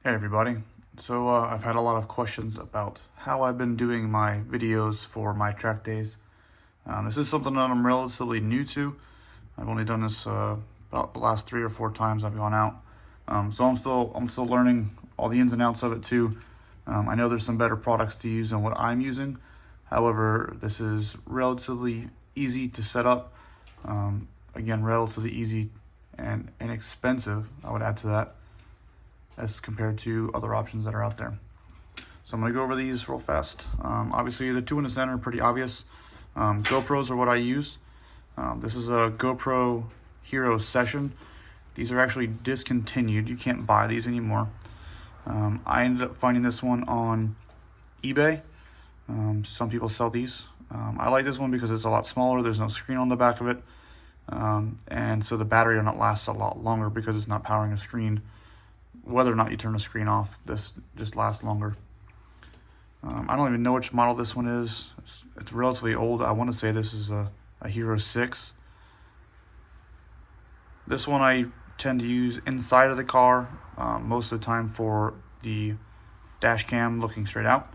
Hey everybody. So I've had a lot of questions about how I've been doing my videos for my track days. This is something that I'm relatively new to. I've only done this about the last 3 or 4 times I've gone out. So I'm still learning all the ins and outs of it too. I know there's some better products to use than what I'm using. However, this is relatively easy to set up. Again, relatively easy and inexpensive, I would add to that, as compared to other options that are out there. So I'm going to go over these real fast. Obviously, the two in the center are pretty obvious. GoPros are what I use. This is a GoPro Hero Session. These are actually discontinued. You can't buy these anymore. I ended up finding this one on eBay. Some people sell these. I like this one because it's a lot smaller. There's no screen on the back of it. And so the battery will not last a lot longer because it's not powering a screen. Whether or not you turn the screen off, this just lasts longer. I don't even know which model this one is. It's relatively old. I want to say this is a Hero 6. This one I tend to use inside of the car most of the time for the dash cam looking straight out.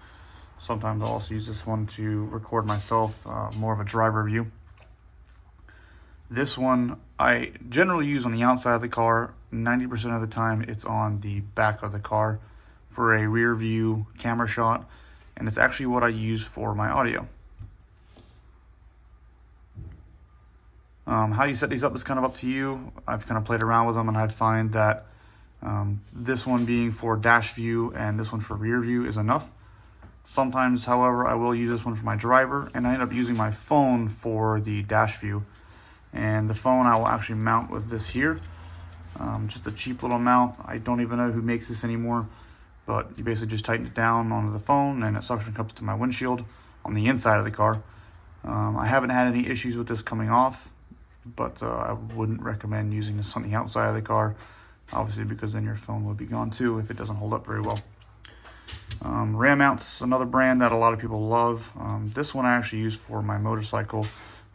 Sometimes I'll also use this one to record myself, more of a driver view. This one I generally use on the outside of the car. 90% of the time it's on the back of the car for a rear view camera shot, and it's actually what I use for my audio. How you set these up is kind of up to you. I've kind of played around with them, and I find that this one being for dash view and this one for rear view is enough. Sometimes, however, I will use this one for my driver, and I end up using my phone for the dash view. And the phone I will actually mount with this here. Just a cheap little mount. I don't even know who makes this anymore, but you basically just tighten it down onto the phone and it suction cups to my windshield on the inside of the car. I haven't had any issues with this coming off, but I wouldn't recommend using this on the outside of the car, obviously, because then your phone will be gone too if it doesn't hold up very well. Ram mounts, another brand that a lot of people love. This one I actually use for my motorcycle.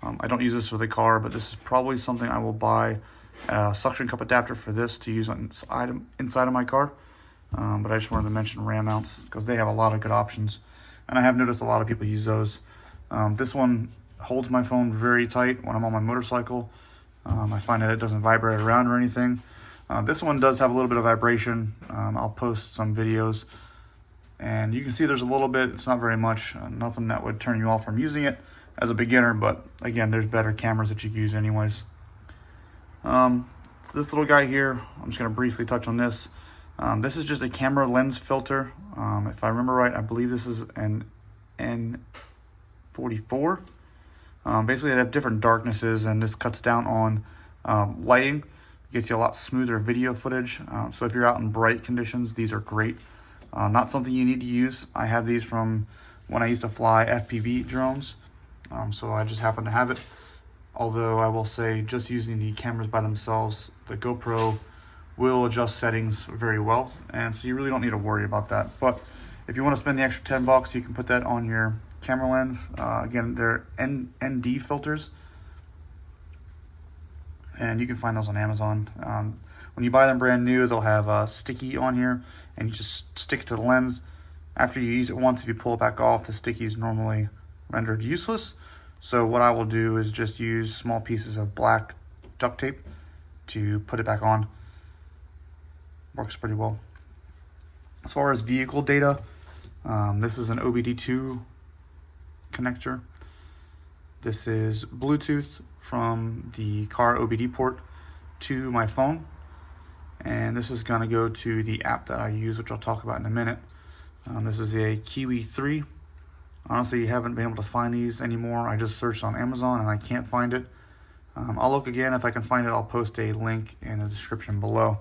I don't use this for the car, but this is probably something I will buy a suction cup adapter for this to use on inside of my car. But I just wanted to mention ram mounts because they have a lot of good options, and I have noticed a lot of people use those. This one holds my phone very tight when I'm on my motorcycle. I find that it doesn't vibrate around or anything. This one does have a little bit of vibration. I'll post some videos, and you can see there's a little bit. It's not very much. Nothing that would turn you off from using it as a beginner, but again, there's better cameras that you can use anyways. So this little guy here, I'm just going to briefly touch on this. This is just a camera lens filter. If I remember right, I believe this is an N44. Basically, they have different darknesses, and this cuts down on lighting. Gets you a lot smoother video footage. So if you're out in bright conditions, these are great. Not something you need to use. I have these from when I used to fly FPV drones. So I just happen to have it. Although I will say, just using the cameras by themselves, the GoPro will adjust settings very well, and so you really don't need to worry about that. But if you want to spend the extra $10, you can put that on your camera lens. Again, they're ND filters, and you can find those on Amazon. When you buy them brand new, they'll have a sticky on here, and you just stick it to the lens. After you use it once, if you pull it back off, the sticky is normally rendered useless. So what I will do is just use small pieces of black duct tape to put it back on. Works pretty well. As far as vehicle data, this is an OBD2 connector. This is Bluetooth from the car OBD port to my phone. And this is going to go to the app that I use, which I'll talk about in a minute. This is a Kiwi 3. Honestly, haven't been able to find these anymore. I just searched on Amazon and I can't find it. I'll look again. If I can find it, I'll post a link in the description below.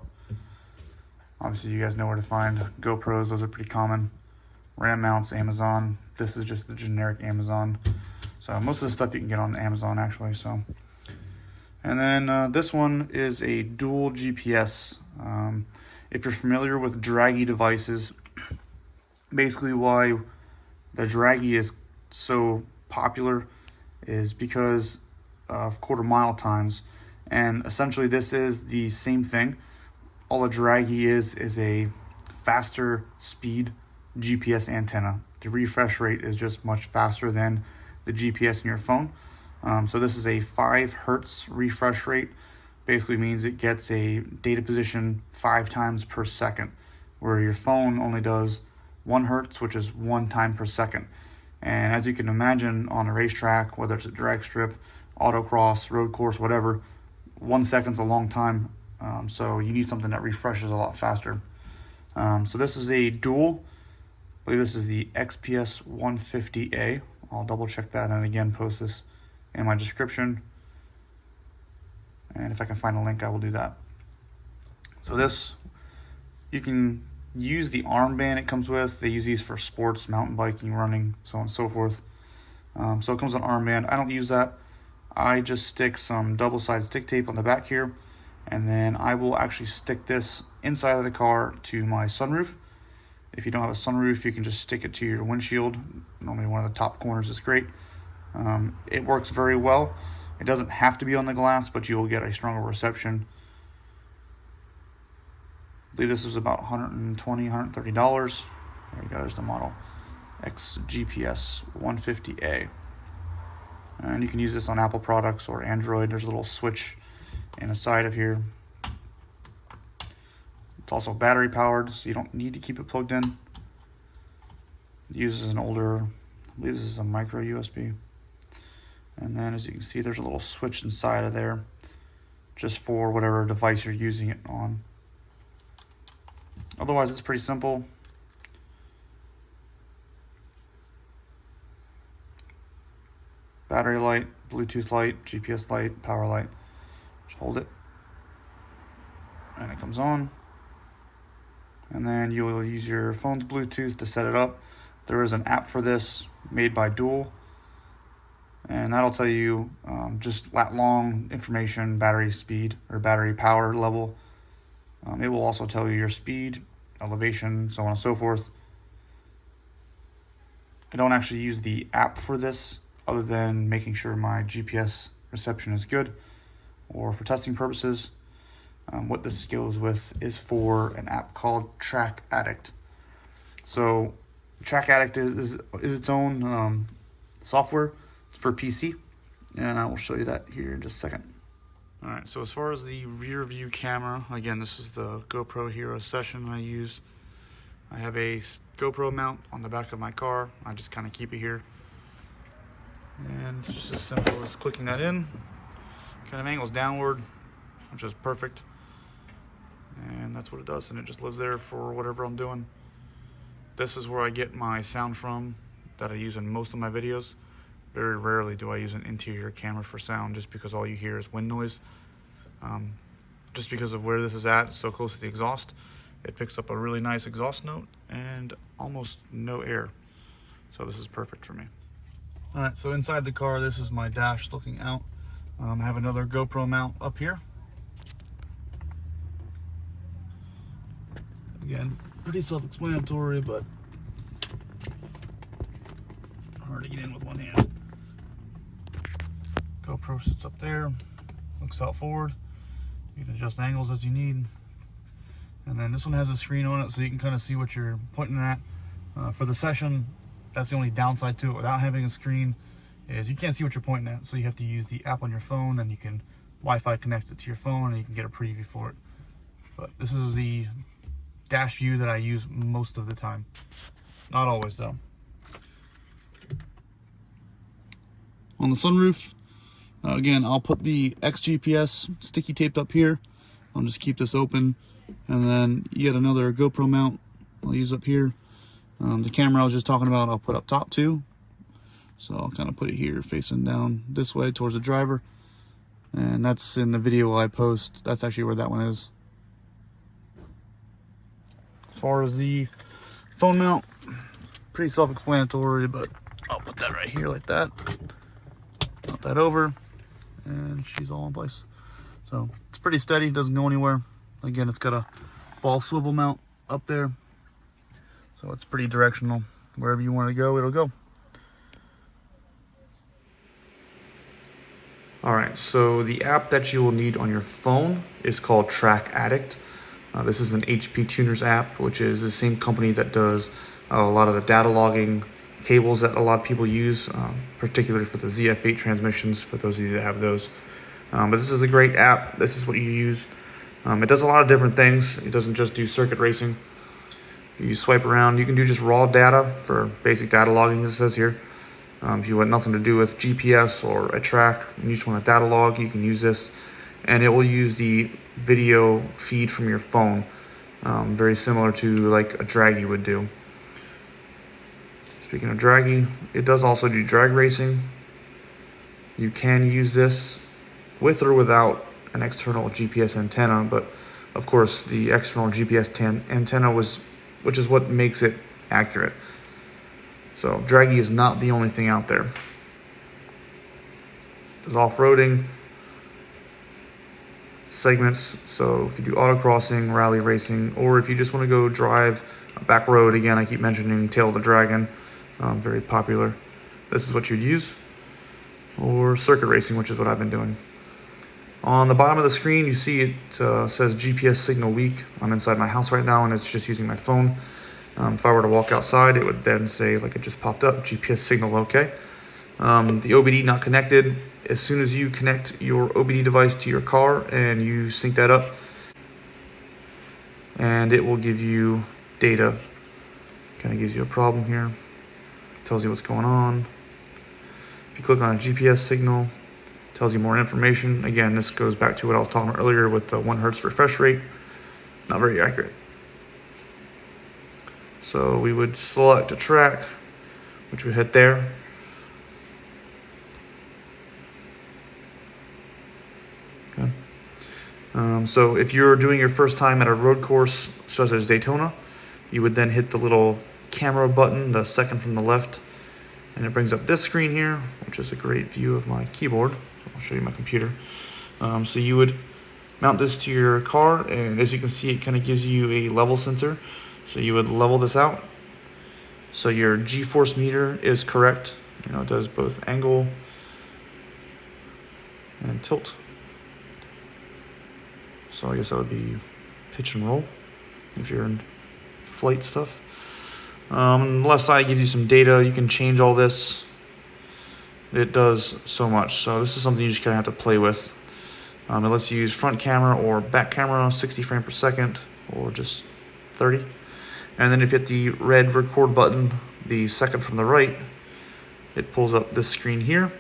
Obviously, you guys know where to find GoPros. Those are pretty common. Ram mounts, Amazon. This is just the generic Amazon. So most of the stuff you can get on Amazon, actually. So, and then this one is a dual GPS. If you're familiar with draggy devices, basically why the draggy is so popular is because of quarter-mile times, and essentially this is the same thing. All a draggy is a faster speed GPS antenna. The refresh rate is just much faster than the GPS in your phone. So this is a 5 hertz refresh rate. Basically means it gets a data position 5 times per second, where your phone only does 1 hertz, which is 1 time per second. And as you can imagine, on a racetrack, whether it's a drag strip, autocross, road course, whatever, 1 second's a long time. So you need something that refreshes a lot faster. So this is a dual. I believe this is the XPS 150A. I'll double check that and again post this in my description. And if I can find a link, I will do that. So this, you can use the armband it comes with. They use these for sports, mountain biking, running, so on and so forth. So it comes with an armband. I don't use that. I just stick some double-sided stick tape on the back here, and then I will actually stick this inside of the car to my sunroof. If you don't have a sunroof, you can just stick it to your windshield. Normally one of the top corners is great. It works very well. It doesn't have to be on the glass, but you will get a stronger reception. I believe this is about $120, $130. There you go, there's the model. XGPS 150A. And you can use this on Apple products or Android. There's a little switch in the side of here. It's also battery powered, so you don't need to keep it plugged in. It uses an older, I believe this is a micro USB. And then as you can see, there's a little switch inside of there just for whatever device you're using it on. Otherwise, it's pretty simple. Battery light, Bluetooth light, GPS light, power light. Just hold it. And it comes on. And then you will use your phone's Bluetooth to set it up. There is an app for this made by Dual. And that'll tell you just lat long information, battery speed or battery power level. It will also tell you your speed, elevation, so on and so forth. I don't actually use the app for this other than making sure my GPS reception is good or for testing purposes. What this goes with is for an app called Track Addict. So Track Addict is its own software for PC, and I will show you that here in just a second. All right, so as far as the rear view camera, again, this is the GoPro Hero Session I use. I have a GoPro mount on the back of my car. I just kind of keep it here. And it's just as simple as clicking that in. Kind of angles downward, which is perfect. And that's what it does, and it just lives there for whatever I'm doing. This is where I get my sound from that I use in most of my videos. Very rarely do I use an interior camera for sound, just because all you hear is wind noise. Just because of where this is at, so close to the exhaust, it picks up a really nice exhaust note and almost no air. So this is perfect for me. All right, so inside the car, this is my dash looking out. I have another GoPro mount up here. Again, pretty self-explanatory, but hard to get in with one hand. GoPro sits up there, looks out forward. You can adjust angles as you need. And then this one has a screen on it, so you can kind of see what you're pointing at. For the Session, that's the only downside to it without having a screen, is you can't see what you're pointing at, so you have to use the app on your phone, and you can Wi-Fi connect it to your phone, and you can get a preview for it. But this is the dash view that I use most of the time. Not always, though. On the sunroof, again, I'll put the XGPS sticky taped up here. I'll just keep this open, and then yet another GoPro mount I'll use up here. The camera I was just talking about, I'll put up top too. So I'll kind of put it here facing down this way towards the driver. And that's in the video I post. That's actually where that one is. As far as the phone mount, pretty self-explanatory, but I'll put that right here like that. Mount that over, and she's all in place. So it's pretty steady, doesn't go anywhere. Again, it's got a ball swivel mount up there. So it's pretty directional. Wherever you want to go, it'll go. All right, so the app that you will need on your phone is called Track Addict. This is an HP Tuners app, which is the same company that does a lot of the data logging cables that a lot of people use, particularly for the ZF8 transmissions, for those of you that have those. But this is a great app. This is what you use. It does a lot of different things. It doesn't just do circuit racing. You swipe around. You can do just raw data for basic data logging, as it says here. If you want nothing to do with GPS or a track, and you just want a data log, you can use this. And it will use the video feed from your phone, very similar to like a draggy would do. Speaking of draggy, it does also do drag racing. You can use this with or without an external GPS antenna, but of course the external GPS antenna which is what makes it accurate. So draggy is not the only thing out there. There's off-roading segments, so if you do autocrossing, rally racing, or if you just want to go drive a back road, again, I keep mentioning Tail of the Dragon, very popular. This is what you'd use. Or circuit racing, which is what I've been doing. On the bottom of the screen, you see it says GPS signal weak. I'm inside my house right now, and it's just using my phone. If I were to walk outside, it would then say, like it just popped up, GPS signal okay. The OBD not connected. As soon as you connect your OBD device to your car and you sync that up, and it will give you data. Kind of gives you a problem here. Tells you what's going on. If you click on a GPS signal, tells you more information. Again, this goes back to what I was talking about earlier with the 1 Hertz refresh rate. Not very accurate. So we would select a track, which we hit there. Okay. So if you're doing your first time at a road course such as Daytona, you would then hit the little camera button, the second from the left, and it brings up this screen here, which is a great view of my keyboard. I'll show you my computer. So you would mount this to your car, and as you can see, it kind of gives you a level sensor. So you would level this out. So your G-force meter is correct. You know, it does both angle and tilt. So I guess that would be pitch and roll if you're in flight stuff. On the left side gives you some data. You can change all this. It does so much. So this is something you just kind of have to play with. It lets you use front camera or back camera, 60 frames per second, or just 30. And then if you hit the red record button, the second from the right, it pulls up this screen here.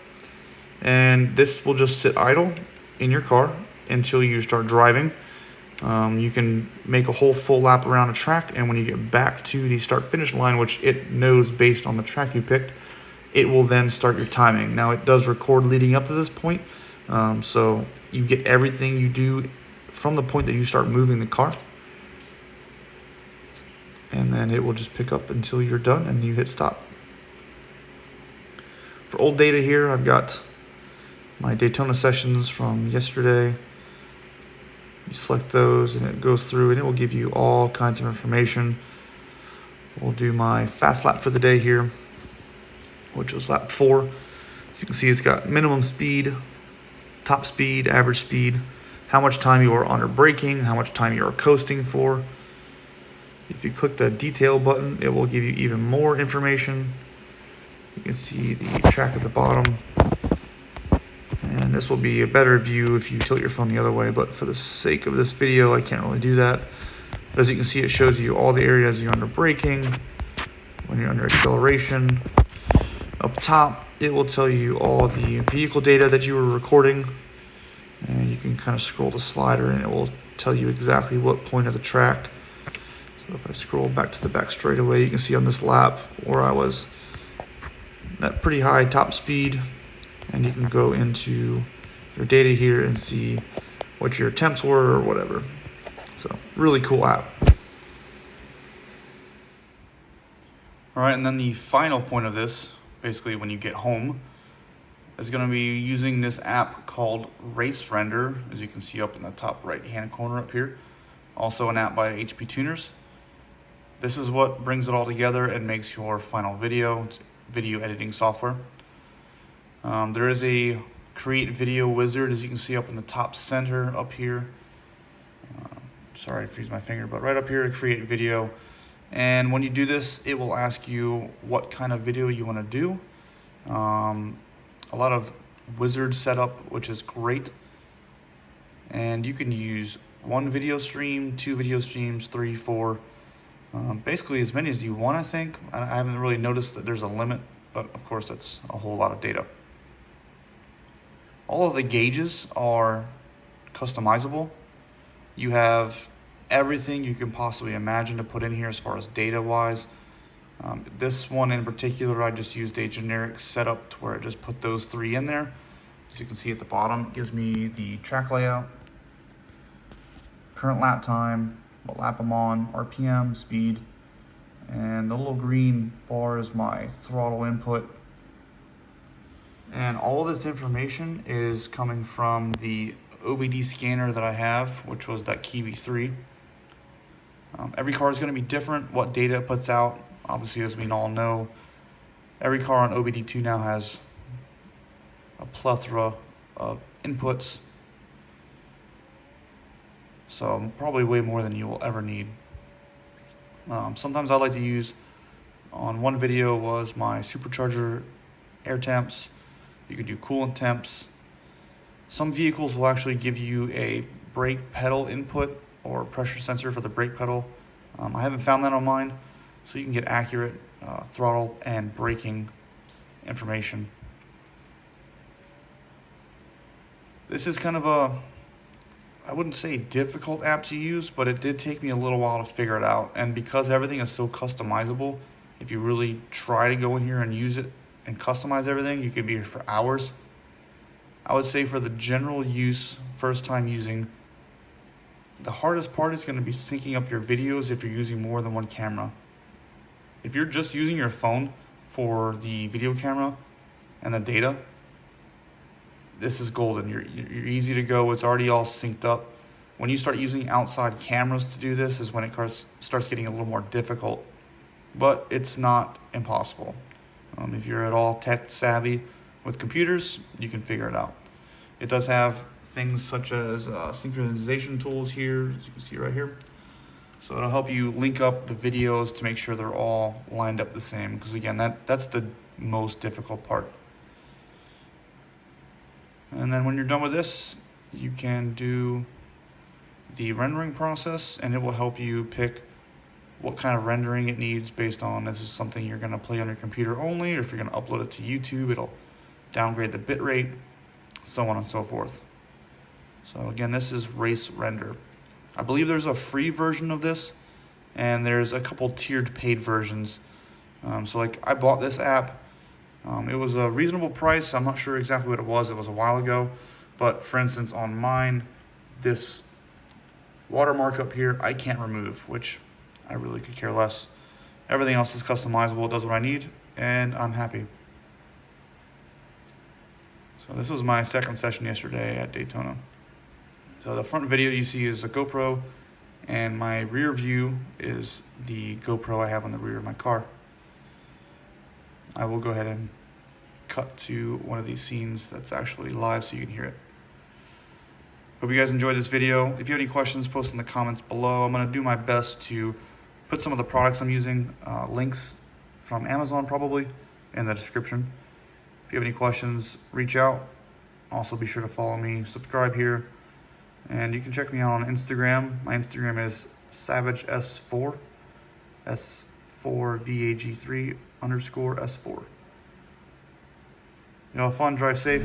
And this will just sit idle in your car until you start driving. You can make a whole full lap around a track, and when you get back to the start-finish line, which it knows based on the track you picked, it will then start your timing. Now, it does record leading up to this point, so you get everything you do from the point that you start moving the car, and then it will just pick up until you're done and you hit stop. For old data here, I've got my Daytona sessions from yesterday. You select those and it goes through and it will give you all kinds of information. We'll do my fast lap for the day here, which was lap 4. As you can see, it's got minimum speed, top speed, average speed, how much time you are under braking, how much time you are coasting for. If you click the detail button, it will give you even more information. You can see the track at the bottom. And this will be a better view if you tilt your phone the other way, but for the sake of this video, I can't really do that. But as you can see, it shows you all the areas you're under braking, when you're under acceleration. Up top, it will tell you all the vehicle data that you were recording, and you can kind of scroll the slider and it will tell you exactly what point of the track. So if I scroll back to the back straightaway, you can see on this lap where I was at pretty high top speed, and you can go into your data here and see what your temps were or whatever. So really cool app. All right, and then the final point of this, basically when you get home, is going to be using this app called Race Render, as you can see up in the top right hand corner up here. Also an app by HP Tuners. This is what brings it all together and makes your final video. It's video editing software. There is a create video wizard, as you can see up in the top center up here. sorry to use my finger, but right up here, create video. And when you do this, it will ask you what kind of video you want to do. A lot of wizard setup, which is great. And you can use 1 video stream, 2 video streams, 3, 4, basically as many as you want, I think. I haven't really noticed that there's a limit, but of course that's a whole lot of data. All of the gauges are customizable. You have everything you can possibly imagine to put in here as far as data wise. This one in particular, I just used a generic setup to where I just put those 3 in there. As you can see at the bottom, it gives me the track layout, current lap time, what lap I'm on, RPM, speed, and the little green bar is my throttle input. And all of this information is coming from the OBD scanner that I have, which was that Kiwi 3. Every car is going to be different, what data it puts out. Obviously, as we all know, every car on OBD2 now has a plethora of inputs. So probably way more than you will ever need. Sometimes I like to use, on one video was my supercharger air temps. You can do coolant temps. Some vehicles will actually give you a brake pedal input or pressure sensor for the brake pedal. I haven't found that on mine, so you can get accurate throttle and braking information. This is kind of a, I wouldn't say difficult app to use, but it did take me a little while to figure it out. And because everything is so customizable, if you really try to go in here and use it and customize everything, you could be here for hours. I would say for the general use, first time using, the hardest part is going to be syncing up your videos if you're using more than one camera. If you're just using your phone for the video camera and the data, this is golden. You're easy to go. It's already all synced up. When you start using outside cameras to do this is when it starts getting a little more difficult, but it's not impossible. If you're at all tech savvy with computers, you can figure it out. It does have things such as synchronization tools here, as you can see right here. So it'll help you link up the videos to make sure they're all lined up the same, because again, that's the most difficult part. And then when you're done with this, you can do the rendering process, and it will help you pick what kind of rendering it needs based on this is something you're going to play on your computer only, or if you're going to upload it to YouTube, it'll downgrade the bit rate, so on and so forth. So again, this is Race Render. I believe there's a free version of this, and there's a couple tiered paid versions. So like I bought this app. It was a reasonable price. I'm not sure exactly what it was. It was a while ago. But for instance, on mine, this watermark up here, I can't remove, which I really could care less. Everything else is customizable. It does what I need, and I'm happy. So this was my second session yesterday at Daytona. So the front video you see is a GoPro, and my rear view is the GoPro I have on the rear of my car. I will go ahead and cut to one of these scenes that's actually live so you can hear it. Hope you guys enjoyed this video. If you have any questions, post in the comments below. I'm going to do my best to put some of the products I'm using, links from Amazon probably, in the description. If you have any questions, reach out. Also be sure to follow me, subscribe here, and you can check me out on Instagram. My Instagram is SavageS4, S4VAG3_S4. You know, have fun, drive safe.